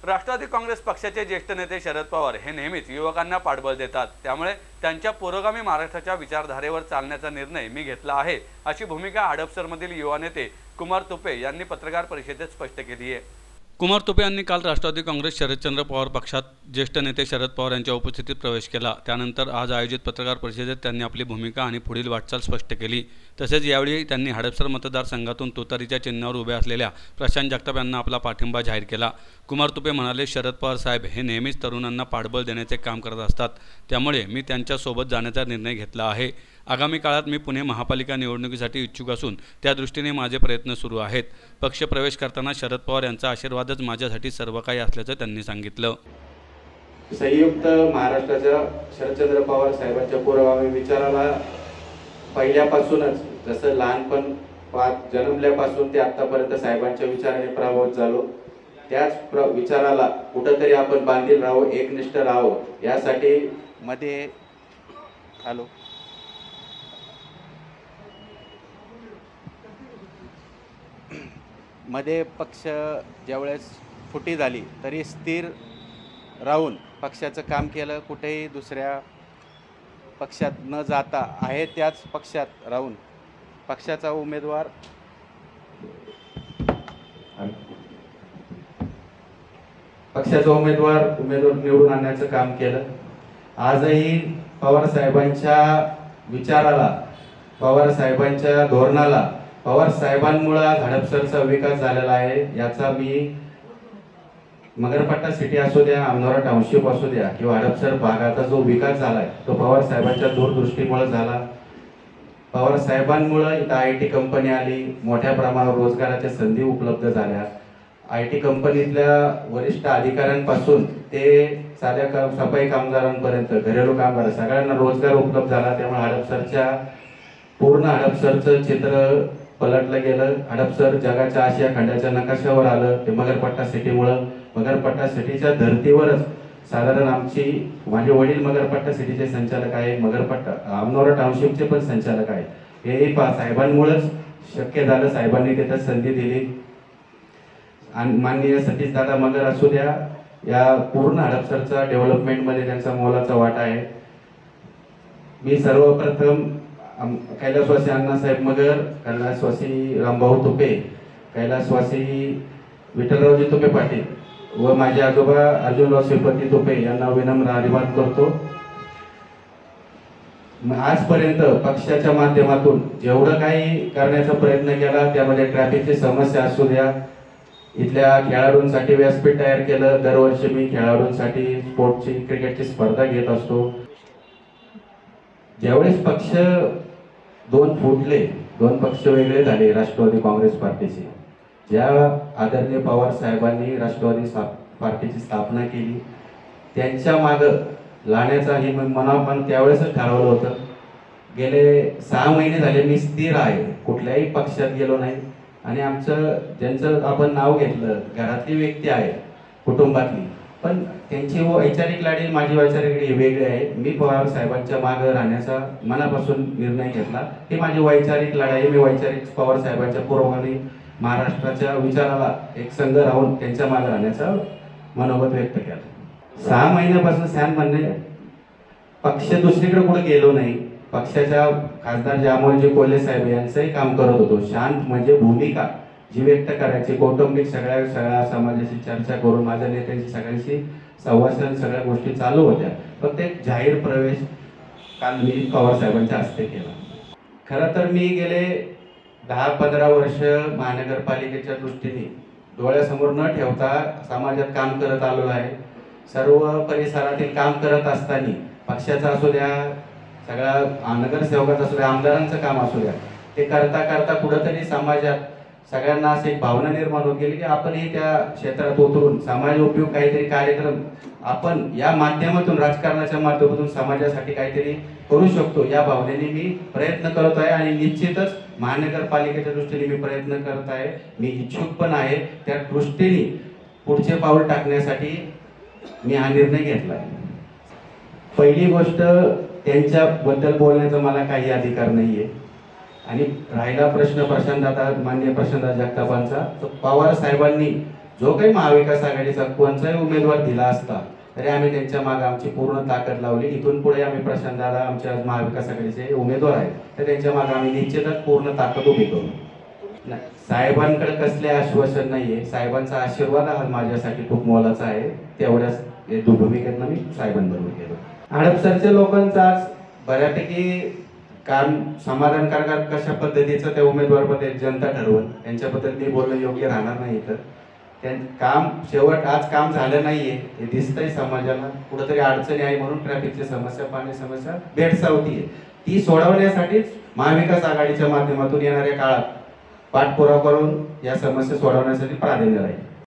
राष्ट्रवादी काँग्रेस पक्षाचे ज्येष्ठ नेते शरद पवार हे नेहमीच युवकांना पाठबळ देतात। त्यामुळे त्यांच्या पुरोगामी महाराष्ट्राच्या विचारधारेवर चालण्याचा निर्णय मी घेतला आहे, अशी भूमिका हडपसरमधील युवा नेते कुमार तुपे यांनी पत्रकार परिषदेत स्पष्ट केली आहे। कुमार तुपे यांनी काल राष्ट्रवादी काँग्रेस शरदचंद्र पवार पक्षात ज्येष्ठ नेते शरद पवार यांच्या उपस्थितीत प्रवेश केला। त्यानंतर आज आयोजित पत्रकार परिषदेत त्यांनी आपली भूमिका आणि पुढील वाटचाल स्पष्ट केली। तसेच यावेळी त्यांनी हडपसर मतदारसंघातून तुतारीच्या चिन्हावर उभे असलेल्या प्रशांत जगताप यांना आपला पाठिंबा जाहीर केला। कुमार तुपे म्हणाले, शरद पवार साहेब हे नेहमीच तरुणांना पाठबळ देण्याचे काम करत असतात, त्यामुळे मी त्यांच्यासोबत जाण्याचा निर्णय घेतला आहे। आगामी काळात मी पुणे महापालिका निवडणुकीसाठी इच्छुक असून त्या दृष्टीने माझे प्रयत्न सुरू आहेत। पक्ष प्रवेश करताना शरद पवार यांचा आशीर्वादच माझ्यासाठी सर्व काही असल्याचं त्यांनी सांगितलं। संयुक्त महाराष्ट्राच्या शरदचंद्र पवार साहेबांच्या पुरोगामी विचाराला पहिल्यापासूनच, जसं लहानपण जन्मल्यापासून ते आतापर्यंत साहेबांच्या विचाराने प्रभावित झालो, त्याच विचाराला कुठंतरी आपण बांधील राहावं, एकनिष्ठ राहावं, यासाठी मध्ये पक्ष ज्यावेळेस फुटी झाली तरी स्थिर राहून पक्षाचं काम केलं। कुठेही दुसऱ्या पक्षात न जाता आहे त्याच पक्षात राहून पक्षाचा उमेदवार निवडून आणण्याचं काम केलं। आजही पवार साहेबांच्या विचाराला, पवार साहेबांच्या धोरणाला, पवार साहेबांमुळे हडपसरचा विकास झालेला आहे। याचा मी मगरपट्टा सिटी असू द्या, अमनोरा टाउनशिप असू द्या किंवा हडपसर भागाचा जो विकास झालाय तो पवार साहेबांच्या दूरदृष्टीमुळे झाला। पवार साहेबांमुळे इथं IT कंपनी आली, मोठ्या प्रमाणावर रोजगाराच्या संधी उपलब्ध झाल्या। IT कंपनीतल्या वरिष्ठ अधिकाऱ्यांपासून ते साध्या सफाई कामगारांपर्यंत, घरेलू कामगार सगळ्यांना रोजगार उपलब्ध झाला। त्यामुळे पूर्ण हडपसरचं चित्र पलटलं गेलं। हडपसर जगाच्या आशिया खंडाच्या नकाशावर आलं ते मगरपट्टा सिटीमुळं। मगरपट्टा सिटीच्या धर्तीवरच साधारण माझे वडील मगरपट्टा सिटीचे संचालक आहे, अमनोरा टाउनशिपचे पण संचालक आहे। हेही साहेबांमुळेच शक्य झालं, साहेबांनी तिथं संधी दिली। आणि माननीय सतीश दादा मगर असू द्या, या पूर्ण हडपसरचा डेव्हलपमेंटमध्ये त्यांचा मोलाचा वाटा आहे। मी सर्वप्रथम कैलासवासी अण्णासाहेब मगर, कैलासवासी रामभाऊ तुपे, कैलासवासी विठ्ठलरावजी तुपे पाटील व माझे आजोबा अर्जुनराव श्रीपती तुपे यांना विनम्र अभिवादन करतो। आजपर्यंत पक्षाच्या माध्यमातून जेवढं काही करण्याचा प्रयत्न केला त्यामध्ये ट्रॅफिकची समस्या असू द्या, इथल्या खेळाडूंसाठी व्यासपीठ तयार केलं। दरवर्षी मी खेळाडूंसाठी स्पोर्टची, क्रिकेटची स्पर्धा घेत असतो। ज्यावेळेस पक्ष दोन फुटले, दोन पक्ष वेगळे झाले राष्ट्रवादी काँग्रेस पार्टीचे, ज्या आदरणीय पवार साहेबांनी राष्ट्रवादी पार्टीची स्थापना केली त्यांच्या मागं लाण्याचा हे मनापासून त्यावेळेसच ठरवलं होतं। गेले 6 महिने झाले मी स्थिर आहे, कुठल्याही पक्षात गेलो नाही। आणि आमचं ज्यांचं आपण नाव घेतलं, घरातली व्यक्ती आहे, कुटुंबातली, पण त्यांची वैचारिक लाडी, माझी वैचारिक लाडी वेगळी आहे। मी पवार साहेबांच्या मागे राहण्याचा मनापासून निर्णय घेतला। ही माझी वैचारिक लढाई आहे। मी वैचारिक पवार साहेबांच्या पुरोगामी महाराष्ट्राच्या विचाराला एक संघ राहून त्यांच्या मागे राहण्याचा मनोगत व्यक्त केला। 6 महिन्यापासून शांत म्हणणे, पक्ष दुसरीकडे कुठे गेलो नाही। पक्षाच्या खासदार जामोजी कोल्हे साहेब यांचंही काम करत होतो। शांत म्हणजे भूमिका जी व्यक्त करायची, कौटुंबिक सगळ्या समाजाशी चर्चा करून माझ्या नेत्यांशी सगळ्यांशी संवाद, सगळ्या गोष्टी चालू होत्या। फक्त एक जाहीर प्रवेश काल मी पवार साहेबांच्या हस्ते केला। खरं तर मी गेले 10-15 वर्ष महानगरपालिकेच्या दृष्टीने डोळ्यासमोर न ठेवता समाजात काम करत आलो आहे। सर्व परिसरातील काम करत असताना पक्षाचा असू द्या, सगळ्या नगरसेवकाचं असू द्या, आमदारांचं काम असू द्या, ते करता करता कुठंतरी समाजात सगळ्यांना अशी एक भावना निर्माण होत गेली की आपणही त्या क्षेत्रात उतरून समाज उपयोग काहीतरी कार्यक्रम आपण या माध्यमातून, राजकारणाच्या माध्यमातून समाजासाठी काहीतरी करू शकतो। या भावनेने मी प्रयत्न करत आहे आणि निश्चितच महानगरपालिकेच्या दृष्टीने मी प्रयत्न करत आहे। मी इच्छुक पण आहे, त्या दृष्टीने पुढचे पाऊल टाकण्यासाठी मी हा निर्णय घेतला आहे। पहिली गोष्ट, त्यांच्याबद्दल बोलण्याचा मला काही अधिकार नाहीये। आणि राहिला प्रश्न माननीय प्रशांत जगतापांचा, तर पवार साहेबांनी जो काही महाविकास आघाडीचा कोणताही उमेदवार दिला असता तरी आम्ही त्यांच्या मागे आमची पूर्ण ताकद लावली. इथून पुढे आम्ही प्रशांत दादा आमच्या महाविकास आघाडीचे उमेदवार आहेत तर त्यांच्या मागे आम्ही निश्चितच पूर्ण ताकद उभी करू. नाही, साहेबांकडे कसले आश्वासन नाहीये. साहेबांचा आशीर्वाद हा माझ्यासाठी खूप मोलाचा आहे. तेवढ्याच भूमिकेतनं मी साहेबांबरोबर गेलो. हडपसरच्या लोकांचं आज बऱ्यापैकी काम समाधानकारक कशा पद्धतीचं त्या उमेदवारपदी जनता ठरवून त्यांच्याबद्दल मी बोलणं योग्य राहणार नाही. तर काम शेवट आज काम झालं नाहीये हे दिसतंय समाजाला. कुठंतरी अडचणी आहे म्हणून ट्रॅफिकची समस्या, पाणी समस्या भेडसावतीये. ती सोडवण्यासाठीच महाविकास आघाडीच्या माध्यमातून येणाऱ्या काळात पाठपुरावा करून या समस्या सोडवण्यासाठी प्राधान्य राहील.